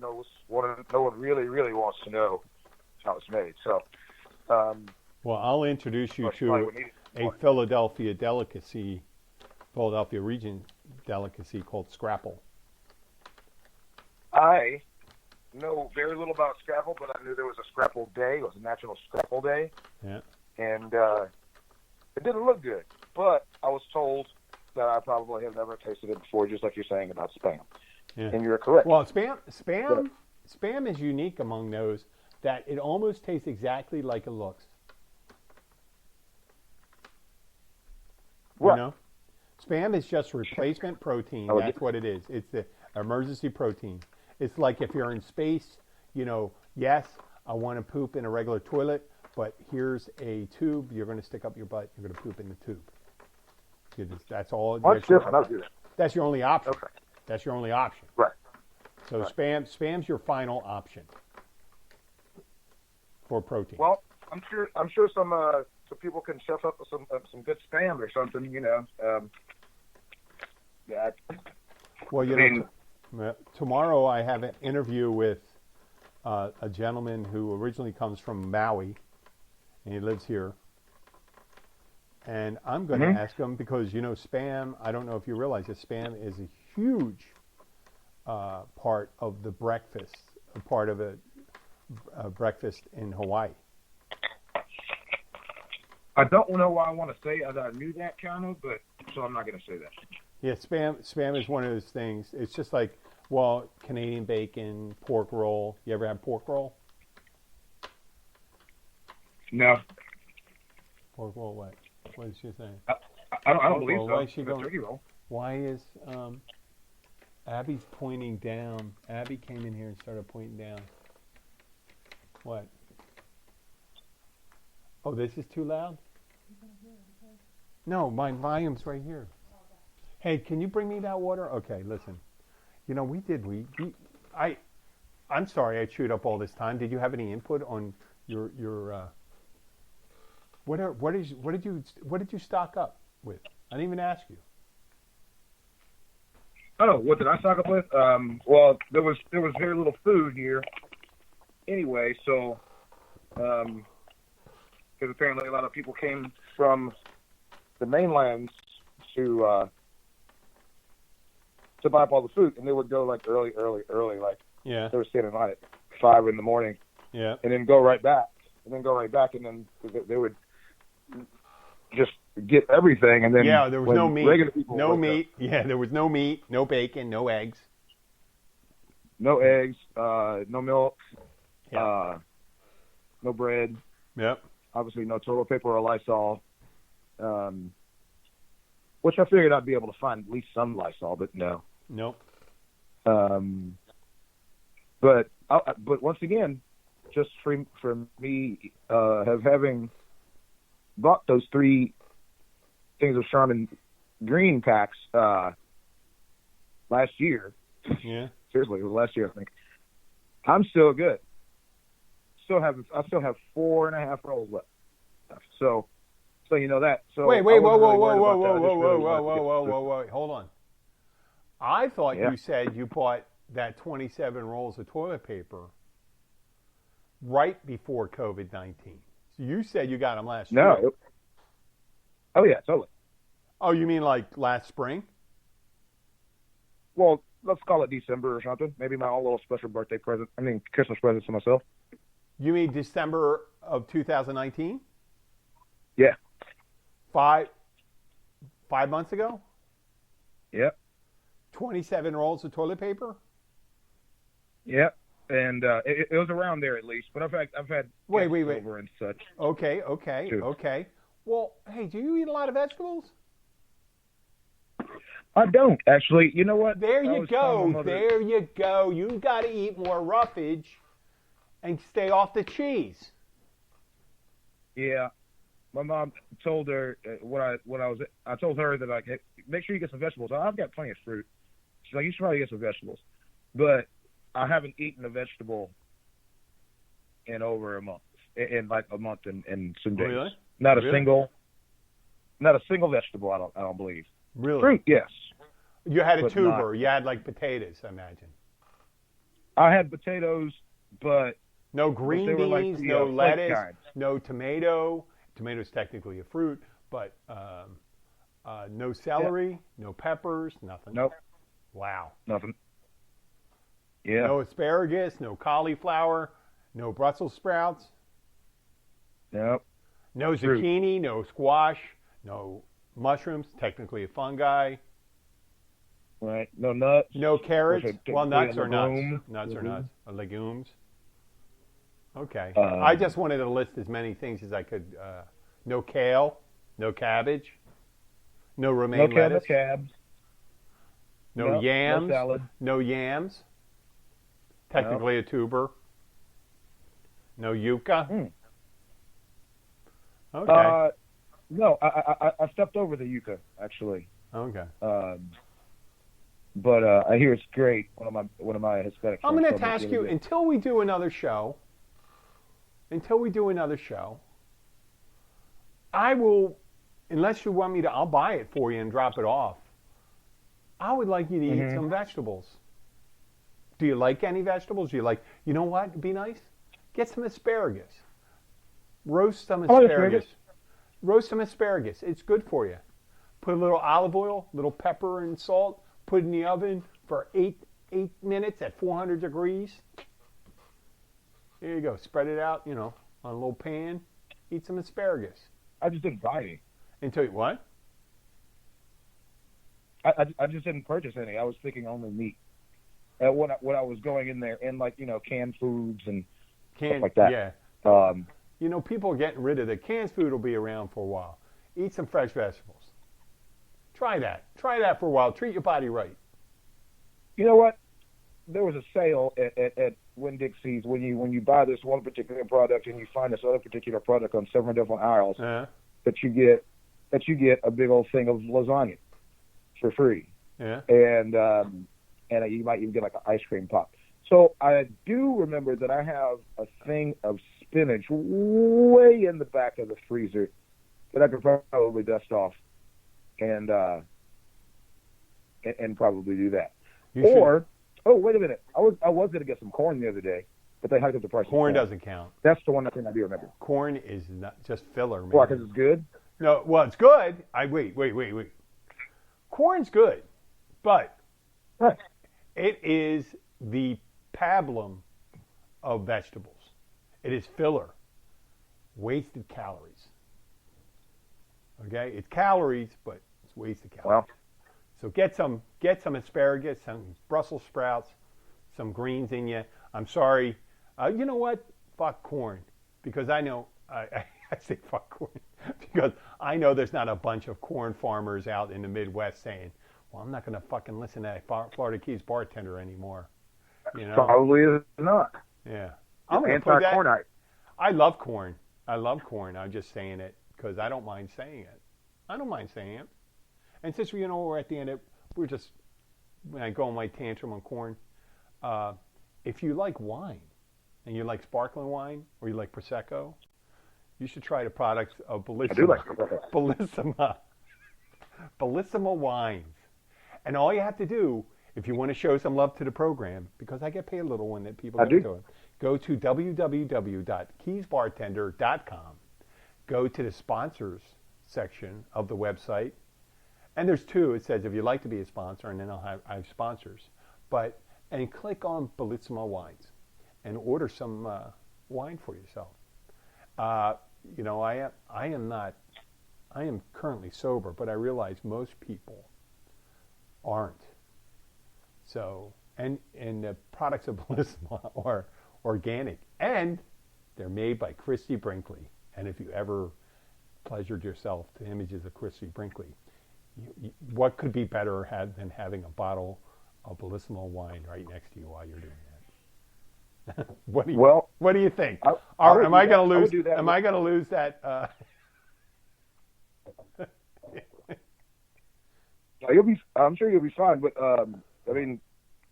really, really wants to know how it's made. So, well, I'll introduce you to a Philadelphia region delicacy called scrapple. I know very little about scrapple, but I knew there was a scrapple day. It was a National Scrapple Day. Yeah. And it didn't look good, but I was told that I probably have never tasted it before, just like you're saying about Spam. Yeah. And you're correct. Well, Spam is unique among those that it almost tastes exactly like it looks. Right. Spam is just replacement protein. That's what it is. It's the emergency protein. It's like if you're in space, yes, I want to poop in a regular toilet, but here's a tube. You're going to stick up your butt. You're going to poop in the tube. That's all. That's different. I'll do that. That's your only option. Okay. That's your only option. Right. So right. Spam's your final option for protein. Well, I'm sure some people can chef up some good Spam or something. Yeah. Well, tomorrow I have an interview with a gentleman who originally comes from Maui, and he lives here. And I'm going to ask him because, Spam, I don't know if you realize that Spam is a huge part of the breakfast, a part of a breakfast in Hawaii. I don't know why I want to say that I knew that kind of, but so I'm not going to say that. Yeah, Spam is one of those things. It's just like, Canadian bacon, pork roll. You ever have pork roll? No. Pork roll, what? What is she saying? I don't believe so. Why is she going? Turkey roll. Why is Abby's pointing down? Abby came in here and started pointing down. What? Oh, this is too loud? No, my volume's right here. Hey, can you bring me that water? Okay, listen. I'm sorry I chewed up all this time. Did you have any input on Your what did you stock up with? I didn't even ask you. Oh, what did I stock up with? Well, there was very little food here anyway, so because apparently a lot of people came from the mainlands to buy up all the food, and they would go like early, like Yeah. they were standing on at 5 in the morning, Yeah. and then go right back, and then they would just get everything, and then Yeah, there was no meat. regular people No woke meat. Yeah, there was no meat, no bacon, no eggs. no eggs, no milk, Yeah. no bread, Yep. obviously no toilet paper or Lysol, which I figured I'd be able to find at least some Lysol, but no. Nope. But once again, just for me, having bought those 3 things of Charmin Green packs last year. Yeah. Seriously, it was last year, I think. I'm still good. I still have 4.5 rolls left. So you know that. So Wait, I whoa, wasn't whoa, really whoa, worried whoa, about that. I whoa, just whoa, really whoa, wanted to whoa, get whoa, through. whoa, whoa, hold on. I thought Yeah. you said you bought that 27 rolls of toilet paper right before COVID-19. So you said you got them last year. No. Oh yeah, totally. Oh, you mean like last spring? Well, let's call it December or something. Maybe my own little special birthday present. I mean, Christmas present to myself. You mean December of 2019? Yeah. 5 months ago? Yep. 27 rolls of toilet paper? Yep. And it was around there at least, but I've had Wait. over and such. Okay. Too. Okay. Well, hey, do you eat a lot of vegetables? I don't actually. You know what? There I you was telling my go. mother- There you go. You got to eat more roughage and stay off the cheese. Yeah. My mom told her I told her that like, hey, make sure you get some vegetables. I've got plenty of fruit. She's like, you should probably get some vegetables, but I haven't eaten a vegetable in over a month, in like a month and some days. Really? Not a Really? single vegetable. I don't believe. Really? Fruit, yes. You had a But tuber. You had like potatoes, I imagine. I had potatoes, but No green they were like beans, the, no flake lettuce, kind. no tomato. Tomato's technically a fruit, but no celery, no peppers, nothing. Nope, Wow. nothing. Yeah. No asparagus, no cauliflower, no Brussels sprouts, Nope. no Fruit. zucchini, no squash, no mushrooms, technically a fungi, Right. No nuts. no carrots. Which are Well, nuts technically are a nuts. legume. Nuts are nuts. Or legumes. Okay. Um, I just wanted to list as many things as I could. No kale, no cabbage, no No romaine cab, no lettuce, cabs. no No yams, salad. no yams. Technically a tuber. No yucca. Mm. Okay. No, I stepped over the yucca actually. Okay. But I hear it's great. One of my Hispanic. I'm friends going to told me ask it's you really good. until we do another show. I will, unless you want me to, I'll buy it for you and drop it off. I would like you to eat some vegetables. Do you like any vegetables? Do you like, you know what? It'd be nice. Get some asparagus. Roast some I like asparagus. asparagus. Roast some asparagus. It's good for you. Put a little olive oil, little pepper and salt. Put it in the oven for 8 minutes at 400 degrees. There you go. Spread it out, on a little pan. Eat some asparagus. I just didn't buy any. Until you, what? I just didn't purchase any. I was thinking only meat. When I was going in there and canned foods and stuff like that. Yeah. People are getting rid of the canned food. Will be around for a while. Eat some fresh vegetables. Try that. Try that for a while. Treat your body right. You know what? There was a sale at Winn-Dixie's when you buy this one particular product and you find this other particular product on several different aisles that you get a big old thing of lasagna for free. Yeah. And you might even get like an ice cream pop. So I do remember that I have a thing of spinach way in the back of the freezer that I could probably dust off and probably do that. You should. Oh, wait a minute. I was going to get some corn the other day, but they hiked up the price. Corn doesn't count. That's the one thing I do remember. Corn is not just filler, man. Why? Because it's good. No, well, it's good. Wait. Corn's good, but Right. it is the pablum of vegetables. It is filler, wasted calories. Okay, it's calories, but it's wasted calories. Well, So get some asparagus, some Brussels sprouts, some greens in you. I'm sorry. You know what? Fuck corn, because I know I say fuck corn because I know there's not a bunch of corn farmers out in the Midwest saying, "Well, I'm not going to fucking listen to that Florida Keys bartender anymore." You know? probably is not. Yeah. I'm gonna put that. Anti-cornite. I love corn. I'm just saying it because I don't mind saying it. And since we're at the end of, when I go on my tantrum on corn, if you like wine and you like sparkling wine or you like Prosecco, you should try the products of Bellissima. I do like Prosecco. Bellissima wines. And all you have to do, if you want to show some love to the program, because I get paid a little when that people go to it, go to www.keysbartender.com. Go to the sponsors section of the website. And there's two. It says if you'd like to be a sponsor, and then I have sponsors. And click on Bellissima Wines and order some wine for yourself. I am currently sober, but I realize most people aren't. So, and the products of Bellissima are organic, and they're made by Christy Brinkley. And if you ever pleasured yourself to images of Christy Brinkley, what could be better than having a bottle of Bellissima wine right next to you while you're doing that? What do you think? Am I going to lose that? I'm sure you'll be fine, but I mean,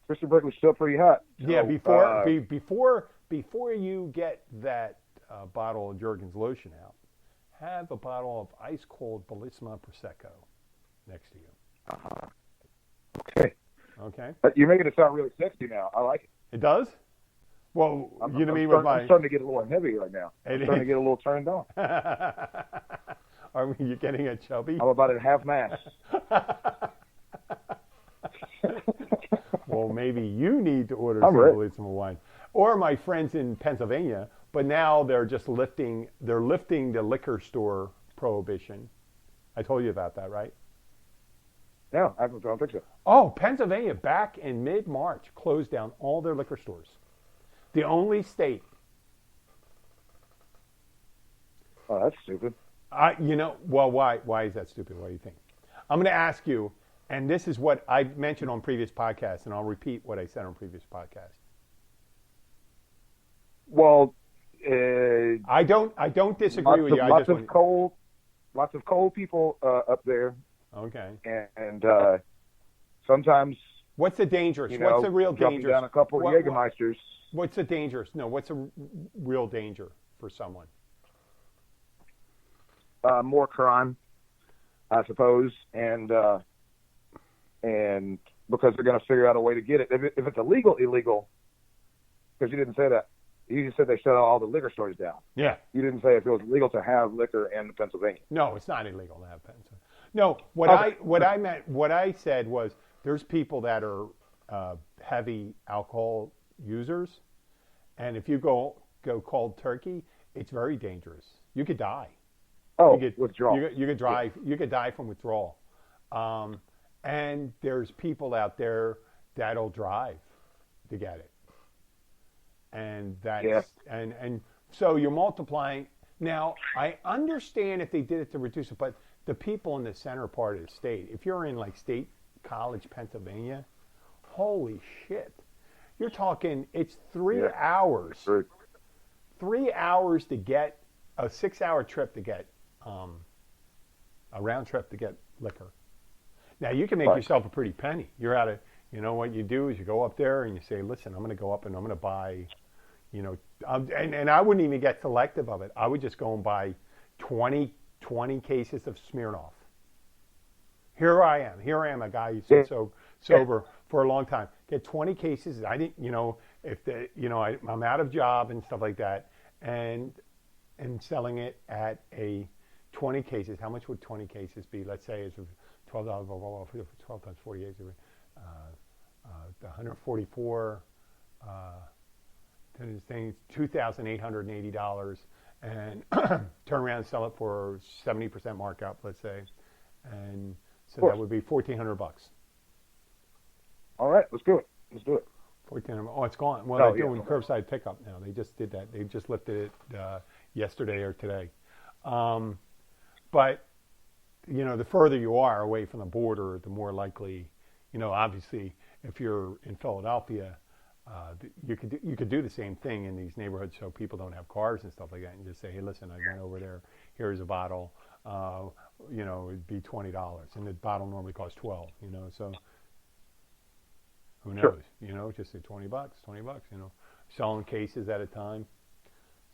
Christy Brinkley's still pretty hot. So, yeah, before you get that bottle of Jergens lotion out, have a bottle of ice cold Bellissima Prosecco next to you. Okay. Okay. You're making it sound really sexy now. I like it. It does? Well, I'm starting to get a little heavy right now. I'm starting to get a little turned on. Are you getting a chubby? I'm about at half mast. Well, maybe you need to order some Bellissima wine. Or my friends in Pennsylvania, but now they're just lifting the liquor store prohibition. I told you about that, right? No, I don't think so. Oh, Pennsylvania, back in mid-March, closed down all their liquor stores. The only state. Oh, that's stupid. Why is that stupid? What do you think? I'm going to ask you, and this is what I mentioned on previous podcasts, and I'll repeat what I said on previous podcasts. Well, I don't disagree with you. Lots of cold people up there. Okay. And sometimes. What's the dangerous? What's the real danger? Down a couple of Jägermeisters. What's the dangerous? No, what's a real danger for someone? More crime, I suppose, and because they're going to figure out a way to get it. If it's illegal, because you didn't say that. You just said they shut all the liquor stores down. Yeah. You didn't say if it was illegal to have liquor in Pennsylvania. No, it's not illegal to have Pennsylvania. No, what I said was there's people that are heavy alcohol users, and if you go cold turkey, it's very dangerous. You could die. Oh, withdrawal. You could die from withdrawal. And there's people out there that'll drive to get it. And and so you're multiplying. Now, I understand if they did it to reduce it, but the people in the center part of the state, if you're in like State College, Pennsylvania, holy shit. You're talking, it's 3 hours. 3 hours to get, a 6-hour trip to get, a round trip to get liquor. Now, you can make yourself a pretty penny. You're out of You know what you do is you go up there and you say, listen, I'm going to go up and I'm going to buy, and I wouldn't even get selective of it. I would just go and buy 20 cases of Smirnoff. Here I am, a guy who's been sober for a long time. Get 20 cases. I didn't, I'm out of job and stuff like that, and selling it at a 20 cases. How much would 20 cases be? Let's say it's $12, 12 times 48, 144. $2,880, and turn around and sell it for 70% markup, let's say, and so that would be $1,400. All right, let's do it. $1,400. Oh, it's gone. Well, they're doing curbside pickup now. They just did that. They just lifted it yesterday or today. But the further you are away from the border, the more likely, obviously, if you're in Philadelphia, you could do the same thing in these neighborhoods so people don't have cars and stuff like that, and just say, hey, listen, I went over there. Here's a bottle. It'd be $20, and the bottle normally costs $12. So who knows? Sure. Just say $20, selling cases at a time.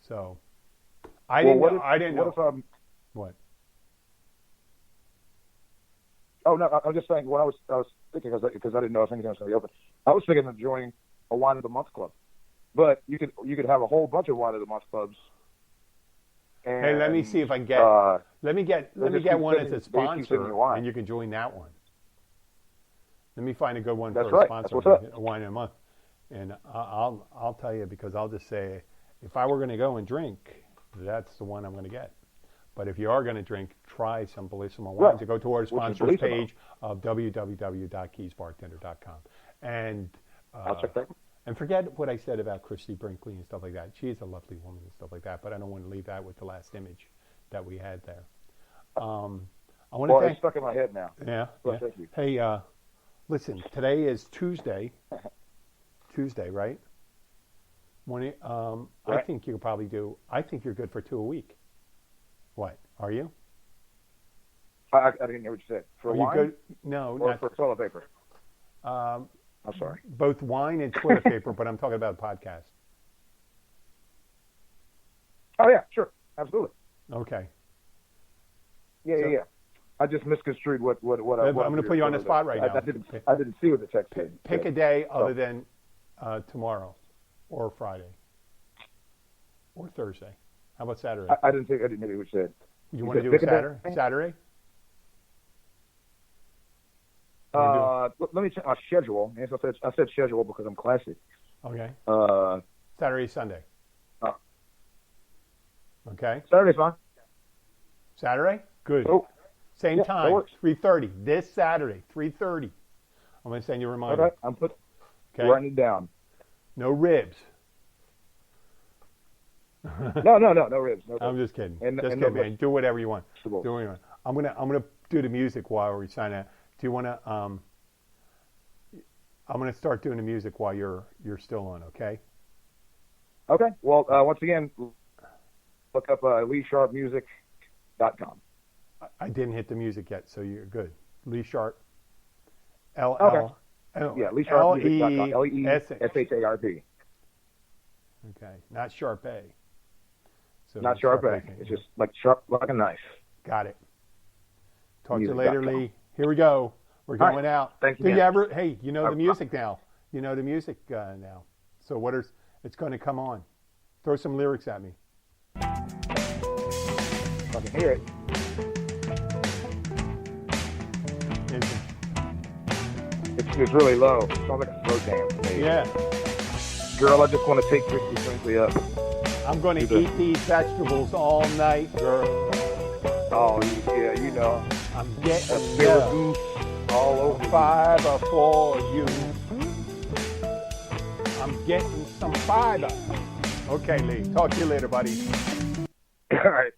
So I didn't know. What? Oh no, I was just saying. When I was thinking, because I didn't know if anything was going to be open. I was thinking of joining a wine of the month club, but you could have a whole bunch of wine of the month clubs. And, hey, let me see if I can get. Let me get one as a sponsor, and you can join that one. Let me find a good one for a sponsor. A wine a month, and I'll tell you, because I'll just say, if I were going to go and drink, that's the one I'm going to get. But if you are going to drink, try some Bellissimo wines. Right. Go to our sponsors page of www.keysbartender.com. And I'll check that. And forget what I said about Christy Brinkley and stuff like that. She's a lovely woman and stuff like that, but I don't want to leave that with the last image that we had there. It's stuck in my head now. Yeah. Well, thank you. Hey, listen, today is Tuesday. Tuesday, right? Right. I think you could probably do. I think you're good for 2 a week. What are you? I didn't hear what you said. For wine? You good? No, or not for toilet paper. I'm sorry. Both wine and toilet paper, but I'm talking about a podcast. Oh yeah, sure, absolutely. Okay. Yeah. I just misconstrued what I'm going to put you on the spot right now. I didn't see what the text said. Pick a day other than tomorrow, or Friday, or Thursday. How about Saturday? I didn't hear what you said. You want to do it Saturday? Saturday? Let me check our schedule. I said schedule because I'm classy. Okay. Saturday, Sunday. Okay. Saturday's fine. Saturday? Good. Oh. Same time, 3:30. This Saturday, 3:30. I'm going to send you a reminder. Okay. I'm writing it down. No ribs. No ribs. No I'm just kidding. And kidding, no man. Do whatever you want. Do whatever you want. I'm gonna do the music while we sign out. Do you want to? I'm gonna start doing the music while you're still on. Okay. Okay. Well, once again, look up LeeSharpMusic.com. I didn't hit the music yet, so you're good. Lee Sharp. Okay. Yeah, LeeSharpMusic.com. LeeSharp. Okay, not Sharp A. So not Sharp A. It's just sharp like a knife. Got it. Talk to you later, Lee. Here we go. We're going out. Thank you. Hey, you know the music now. You know the music now. So it's going to come on. Throw some lyrics at me. I can hear it. It's really low. It sounds like a slow jam to me. Yeah. Girl, I just want to take Christy Brinkley up. I'm going to eat these vegetables all night, girl. Oh, yeah, you know. I'm getting goose all over fiber for you. I'm getting some fiber. Okay, Lee. Talk to you later, buddy. All right.